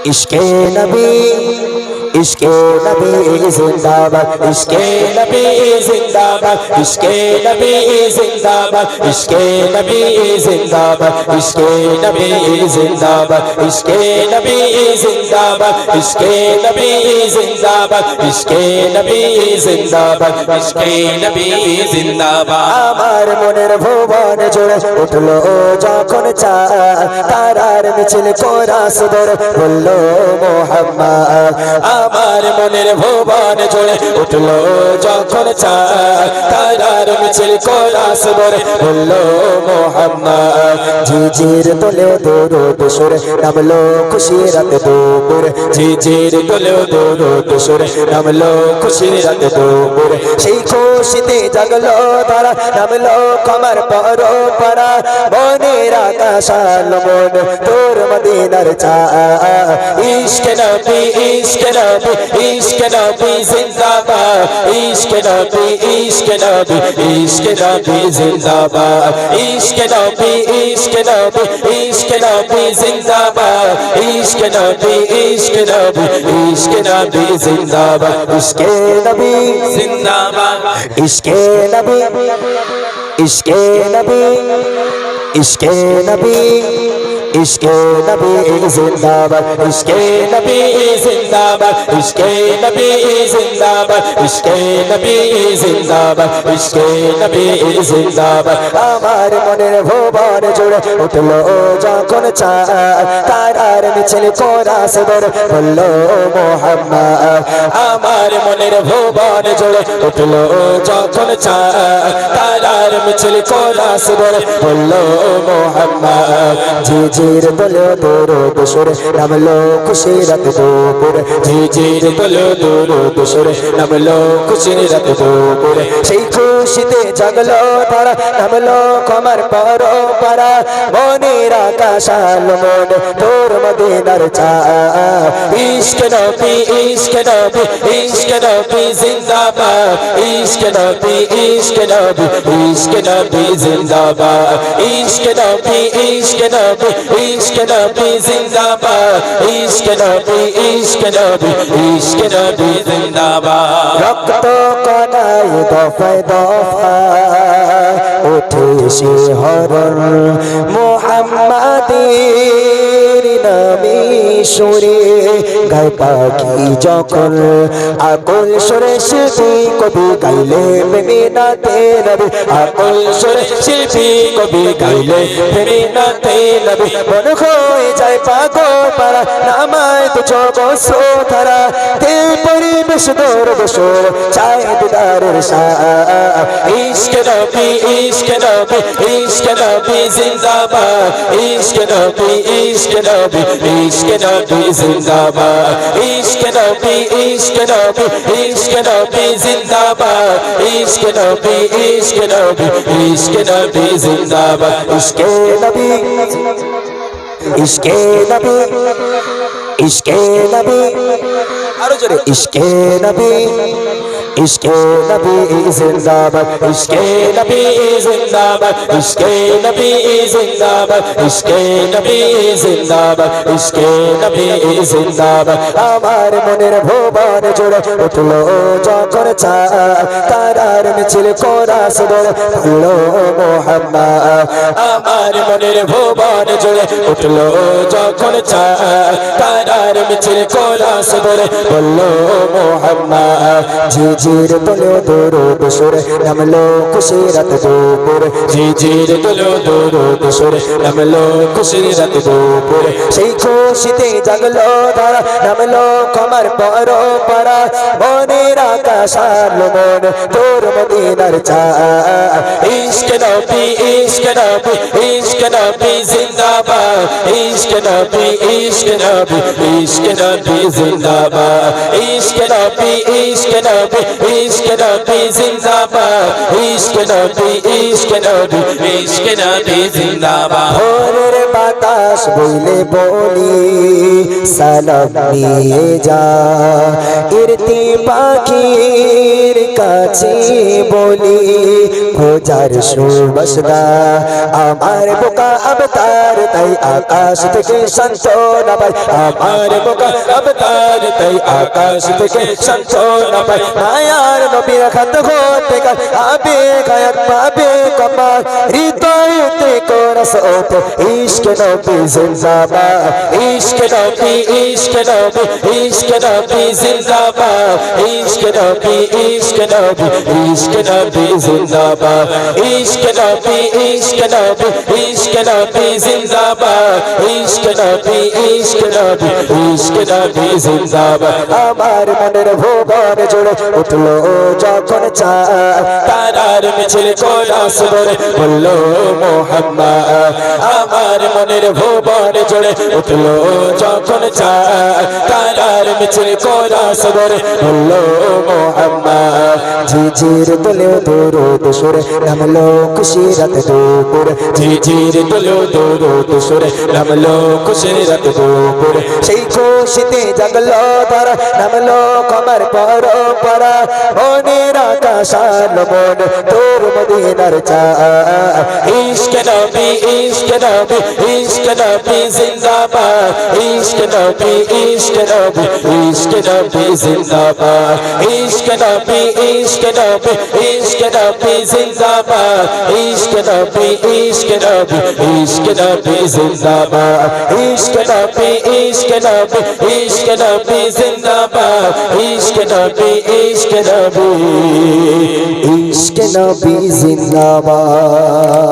इश्क़े नबी इश्क़े नबी जिंदाबाद इश्क़े नबी जिंदाबाद इश्क़े नबी जिंदाबाद इश्क़े नबी जिंदाबाद इश्क़े नबी जिंदाबाद इश्क़े नबी जिंदाबाद इश्क़े नबी जिंदाबाद इश्क़े नबी जिंदाबाद इश्क़े नबी जिंदाबाद আমার মনের ভুবন জুড়ে উঠলো যখন তারার মিছিল কোরাস ধরে বলল মোহাম্মদ আমার মনের ভুবন জুড়ে উঠলো যখন তারার মিছিল কোরাস ধরে বলল মোহাম্মদ ঝিঝির তোলে দরুদ সুরে নামলো খুশির রাত দুপুর ঝিঝির তোলে দরুদ সুরে নামলো খুশির রাত দুপুর সেই খুশিতে জাগলো তারা নামলো কমর পরোপরা মনের আকাশ আলো মন তোর মদিনার চা ইশক নবী ইশক নবী ইশক নবী জিন্দাবাদ ইশক নবী ইশক নবী ইশক নবী জিন্দাবাদ ইশক নবী ইশক নবী ইশক নবী জিন্দাবাদ ইশক নবী ইশক নবী ইশক নবী জিন্দাবাদ ইশকে নবী জিন্দাবাদ ইশকে নবী इश्क़े नबी इश्क़े नबी इश्क़े नबी जिंदाबाद इश्क़े नबी जिंदाबाद इश्क़े नबी जिंदाबाद इश्क़े नबी जिंदाबाद इश्क़े नबी जिंदाबाद আমার মনের ভুবন জুড়ে উঠলো যখন তারার মিছিল কোরাস ধরে বলল মোহাম্মদ আমার মনের ভুবন জুড়ে উঠলো যখন তারার মিছিল কোরাস ধরে বলল মোহাম্মদ ঝিঝির তোলে দরুদ সুরে নামলো খুশির রাত দুপুর ঝিঝির তোলে দরুদ সুরে নামলো খুশির রাত দুপুর সেই খুশিতে জাগলো তারা নামলো কমর পরোপরা মনের আকাশ আলো মন তোর মদিনার চা ইশক নবী ইশক নবী ইশক নবী জিন্দাবাদ ইশক নবী ইশক নবী ইশক নবী জিন্দাবাদ ইশক নবী ইশক নবী इश्क नबी जिंदाबाद इश्क नबी इश्क नबी इश्क नबी जिंदाबाद रक्त कनाय दफाय दफाय उठे शिहरन मुहम्मदेर नामे সুরে গায় পাখি যখন আকুল সুরে শিল্পী কবি গাইলে মেমিনাতে নবী আকুল সুরে শিল্পী কবি গাইলে মেমিনাতে নবী মন হয়ে যায় পাগল পারা নামায় তো চবসো তারা দিল পরিবেশ দরদ সুর চায় দিদারের শাহ ইশক নবী ইশক নবী ইশক নবী জিন্দাবাদ ইশক নবী ইশক নবী ইশক নবী জিন্দাবাদ ইশক নবী ইশক নবী ইশক নবী জিন্দাবাদ ইশক নবী ইশক নবী ইশক নবী জিন্দাবাদ ইশকে নবী ইশকে নবী ইশকে নবী আরো জোরে ইশকে নবী इश्क़े नबी जिंदाबाद इश्क़े नबी जिंदाबाद इश्क़े नबी जिंदाबाद इश्क़े नबी जिंदाबाद इश्क़े नबी जिंदाबाद আমার মনের ভুবন জুড়ে উঠলো যখন তারার মিছিল কোরাস ধরে বলল মোহাম্মদ আমার মনের ভুবন জুড়ে উঠলো যখন তারার মিছিল কোরাস ধরে বলল মোহাম্মদ ঝিঝির তোলে দরুদ সুরে নামলো খুশির রাত দুপুর ঝিঝির তোলে দরুদ সুরে নামলো খুশির রাত দুপুর সেই খুশিতে জাগলো তারা নামলো কমর পরোপরা মনের আকাশ আলো মন তোর মদিনার চা ইশক নবী ইশক নবী ইশক নবী জিন্দাবাদ ইশক নবী ইশক নবী ইশক নবী জিন্দাবাদ ইশক নবী ইশক নবী इश्क नबी जिंदाबाद इश्क नबी जिंदाबाद भोरेर বাতাস বইলে বলি সালাম নিয়ে যা ইরতি পাখির কাছে বলি খোঁজার সুবাসদা আমার বোকা অবতার তাই আকাশ থেকে সান্ত্বনা পাই আমার বোকা অবতার তাই আকাশ থেকে সান্ত্বনা পাই মায়ার নবীর খাত হতে কাল আবে গায়ক পাবে কমাল হৃদয়তে কোরস ওঠে ইশক নবী জিন্দাবাদ ইশক নবী জিন্দাবাদ ইশক নবী জিন্দাবাদ ইশক নবী জিন্দাবাদ ইশক নবী জিন্দাবাদ আমার মনের ভুবন জুড়ে উঠলো যখন চাঁদ তারার মিছিল কোরাস ধরে বললো মোহাম্মদ আমার মনের ভুবন জুড়ে উঠলো যখন চাঁদ তারার মিছিল কোরাস ধরে বললো মোহাম্মদ ঝিঝির দোলেও দরুদ সুরে নামলো খুশি রাত দুপুর ঝিঝির দোলেও দরুদ সুরে নামলো খুশি রাত দুপুর সেই খুশিতে জাগলো তারা নামলো কমর পরম্পরা মনের আকাশ আলো মন তোর মদিনার চাঁদ ইশক নবী জিন্দাবাদ ইশক নবী জিন্দাবাদ ইশক নবী জিন্দাবাদ ইশক নবী জিন্দাবাদ ইশক নবী জিন্দাবাদ ইশক নবী জিন্দাবাদ